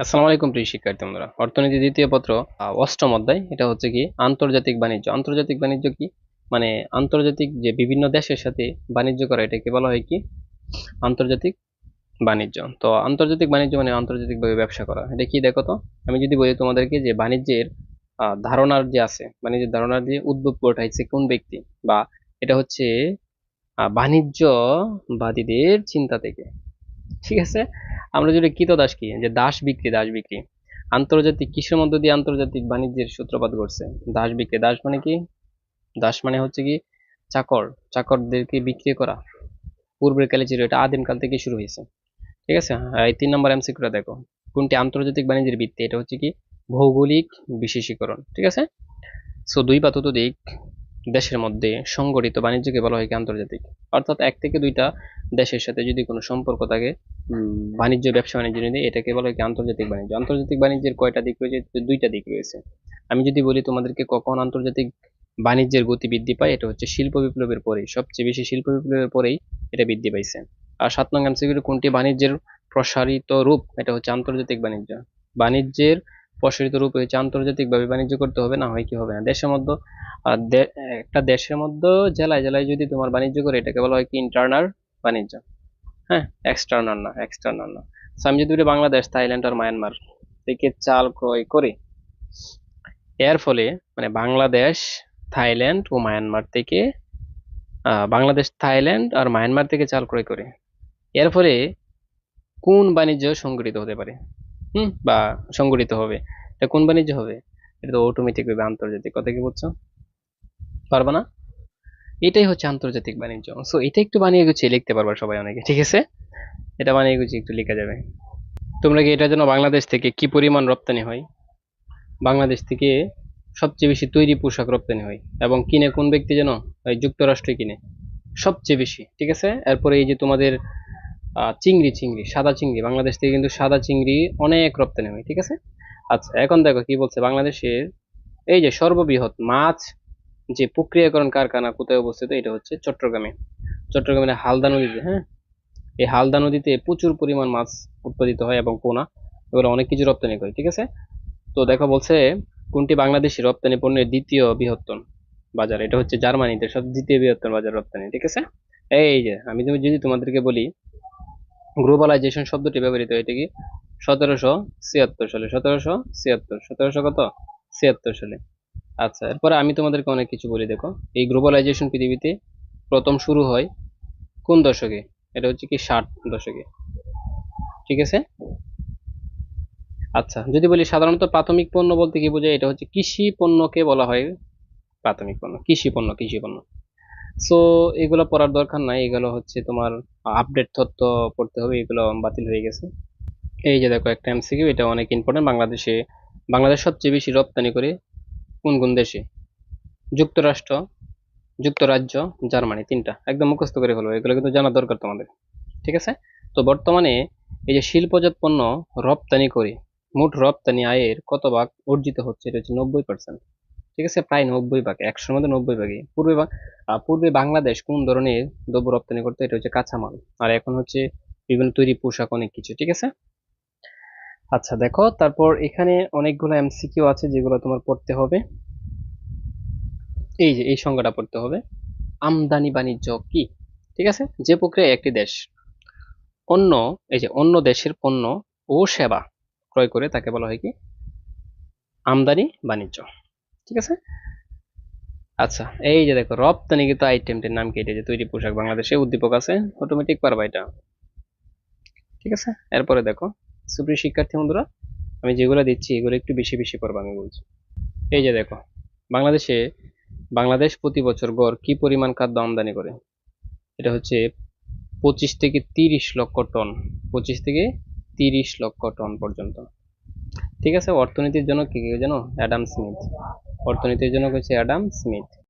আসসালামু আলাইকুম প্রিয় শিক্ষার্থী বন্ধুরা, অর্থনীতি দ্বিতীয় পত্র অষ্টম অধ্যায়। এটা হচ্ছে কি আন্তর্জাতিক বাণিজ্য। আন্তর্জাতিক বাণিজ্য কি মানে আন্তর্জাতিক যে বিভিন্ন দেশের সাথে বাণিজ্য করা, এটাকে বলা হয় কি আন্তর্জাতিক বাণিজ্য। তো আন্তর্জাতিক বাণিজ্য মানে আন্তর্জাতিকভাবে ব্যবসা করা। এটা কি দেখো তো, আমি যদি বলি তোমাদেরকে যে বাণিজ্যের ধারণার যে আছে, বাণিজ্যের ধারণার যে উদ্ভব ঘটাইছে কোন ব্যক্তি, বা এটা হচ্ছে বাণিজ্যবাদীদের চিন্তা থেকে। ঠিক আছে, আমরা যদি কৃতদাস কি যে দাস বিক্রি আন্তর্জাতিক কিসের মধ্য দিয়ে আন্তর্জাতিক বাণিজ্যের সূত্রপাত ঘটছে। দাস বিক্রি, দাস মানে কি, দাস মানে হচ্ছে কি চাকর, চাকরদেরকে বিক্রি করা। পূর্বের কালে ছিল, এটা আদিম কাল থেকে শুরু হয়েছে। ঠিক আছে, এই 3 নম্বর এমসিকিউটা দেখো, কোনটি আন্তর্জাতিক বাণিজ্যের ভিত্তি। এটা হচ্ছে কি ভৌগোলিক বিশেষীকরণ। ঠিক আছে, সো দুই বা ততোধিক দেশের মধ্যে সংগঠিত বাণিজ্যকে বলা হয় কি আন্তর্জাতিক। অর্থাৎ এক থেকে দুইটা দেশের সাথে যদি কোনো সম্পর্ক থাকে, বাণিজ্য ব্যবসা বাণিজ্য নিয়ে, এটাকে বলা হয় কি আন্তর্জাতিক বাণিজ্য। আন্তর্জাতিক বাণিজ্যের কয়টা দিক রয়েছে? দুইটা দিক রয়েছে। আমি যদি বলি তোমাদেরকে কখন আন্তর্জাতিক বাণিজ্যের গতি বৃদ্ধি পায়, এটা হচ্ছে শিল্প বিপ্লবের পরেই, সবচেয়ে বেশি শিল্প বিপ্লবের পরেই এটা বৃদ্ধি পাইছে। আর 7 নং এমসিকিউ, কোনটি বাণিজ্যের প্রসারিত রূপ। এটা হচ্ছে আন্তর্জাতিক বাণিজ্য। বাণিজ্যের প্রসারিত রূপ হচ্ছে আন্তর্জাতিক ভাবে বাণিজ্য করতে হবে, না হয় কি হবে না। দেশের মধ্যে আর একটা দেশের মধ্যে জেলায় জেলায় যদি তোমার বাণিজ্য করে, এটাকে বলা হয় কি ইন্টারনাল বাণিজ্য। হ্যাঁ, এক্সটার্নাল না। So, আমি যদি বলি বাংলাদেশ, থাইল্যান্ড আর মায়ানমার থেকে চাল ক্রয় করে, এর ফলে মানে বাংলাদেশ থাইল্যান্ড আর মায়ানমার থেকে চাল ক্রয় করে, এর ফলে কোন বাণিজ্য সংগঠিত হতে পারে, বা সংগঠিত হবে, এটা কোন বাণিজ্য হবে? এটা তো অটোমেটিক ভাবে আন্তর্জাতিক। কথা কি বলছো? পারবা না? এটাই হচ্ছে আন্তর্জাতিক বাণিজ্য। সো এটা একটু বানিয়ে গুছিয়ে লিখতে পারবা সবাই, অনেকে। ঠিক আছে, এটা বানিয়ে গুছিয়ে একটু লেখা যাবে। তোমরা কি এটা জানো বাংলাদেশ থেকে কি পরিমাণ রপ্তানি হয়? বাংলাদেশ থেকে সবচেয়ে বেশি তৈরি পোশাক রপ্তানি হয়, এবং কিনে কোন ব্যক্তি জানো? ওই যুক্তরাষ্ট্রই কিনে সবচেয়ে বেশি। ঠিক আছে, এরপরে এই যে তোমাদের চিংড়ি, সাদা চিংড়ি, বাংলাদেশ থেকে কিন্তু সাদা চিংড়ি অনেক রপ্তানি হয়। ঠিক আছে, আচ্ছা এখন দেখো কি বলছে, বাংলাদেশের এই যে সর্ববৃহৎ মাছ যে প্রক্রিয়াকরণ কারখানা কোথায় অবস্থিত, এটা হচ্ছে চট্টগ্রামে। চট্টগ্রামের হালদা নদীতে। হ্যাঁ, এই হালদা নদীতে প্রচুর পরিমাণ মাছ উৎপাদিত হয় এবং পোনা, এগুলো অনেক কিছু রপ্তানি করে। ঠিক আছে, তো দেখো বলছে কোনটি বাংলাদেশি রপ্তানি পণ্যের দ্বিতীয় বৃহত্তম বাজার। এটা হচ্ছে জার্মানিতে সব দ্বিতীয় বৃহত্তম বাজার রপ্তানি। ঠিক আছে, এই যে আমি যদি তোমাদেরকে বলি গ্লোবালাইজেশন শব্দটি ব্যবহৃত হয়, এটা কি 1776 সালে, 1776 সালে। আচ্ছা, এরপরে আমি তোমাদেরকে অনেক কিছু বলি, দেখো এই গ্লোবালাইজেশন পৃথিবীতে প্রথম শুরু হয় কোন দশকে? এটা হচ্ছে কি 60 দশকে। ঠিক আছে, আচ্ছা যদি বলি সাধারণত প্রাথমিক পণ্য বলতে কি বোঝায়, এটা হচ্ছে কৃষি পণ্যকে বলা হয় প্রাথমিক পণ্য, কৃষি পণ্য। সো এগুলো পড়ার দরকার নাই, এগুলো হচ্ছে তোমার আপডেট তথ্য পড়তে হবে, এগুলো বাতিল হয়ে গেছে। এই যে দেখো একটা এমসিকিউ, এটা অনেক ইম্পর্টেন্ট। বাংলাদেশ সবচেয়ে বেশি রপ্তানি করে কোন কোন দেশে? যুক্তরাষ্ট্র, যুক্তরাজ্য, জার্মানি। তিনটা একদম মুখস্থ করে ফেলো, এগুলো কিন্তু জানার দরকার তোমাদের। ঠিক আছে, তো বর্তমানে এই যে শিল্পজাত পণ্য রপ্তানি করে মোট রপ্তানি আয়ের কত ভাগ অর্জিত হচ্ছে? এটা হচ্ছে 90%। ঠিক আছে, প্রায় 90 ভাগ, 100-র মধ্যে 90 ভাগই। পূর্বে বাংলাদেশ কোন ধরনের দ্রব্য রপ্তানি করতো? এটা হচ্ছে কাঁচামাল, আর এখন হচ্ছে বিভিন্ন তৈরি পোশাক, অনেক কিছু। ঠিক আছে, আচ্ছা দেখো তারপর এখানে অনেকগুলো এমসিকিউ আছে যেগুলো তোমার পড়তে হবে। এই যে এই সংজ্ঞাটা পড়তে হবে, আমদানি বাণিজ্য কি? ঠিক আছে, যে প্রক্রিয়ায় একটি দেশ অন্য অন্য দেশের পণ্য ও সেবা ক্রয় করে, তাকে বলা হয় কি আমদানি বাণিজ্য। ঠিক আছে, আচ্ছা এই যে দেখো রপ্তানিকৃত আইটেমটির নাম কি? এটা যে তৈরি পোশাক, বাংলাদেশে উদ্দীপক আছে, অটোমেটিক পারবা এটা। ঠিক আছে, এরপরে দেখো সুপ্রিয় শিক্ষার্থী বন্ধুরা, আমি যেগুলো দিচ্ছি এগুলো একটু বেশি বেশি করবো, আমি বলছি। এই যে দেখো বাংলাদেশে বাংলাদেশ প্রতি বছর গড় কি পরিমাণ খাদ্য আমদানি করে? এটা হচ্ছে 25 থেকে 30 লক্ষ টন। 25 থেকে 30 লক্ষ টন পর্যন্ত। ঠিক আছে, অর্থনীতির জন্য কি কি জানো? Adam Smith. অর্থনীতির জন্য হচ্ছে অ্যাডাম স্মিথ।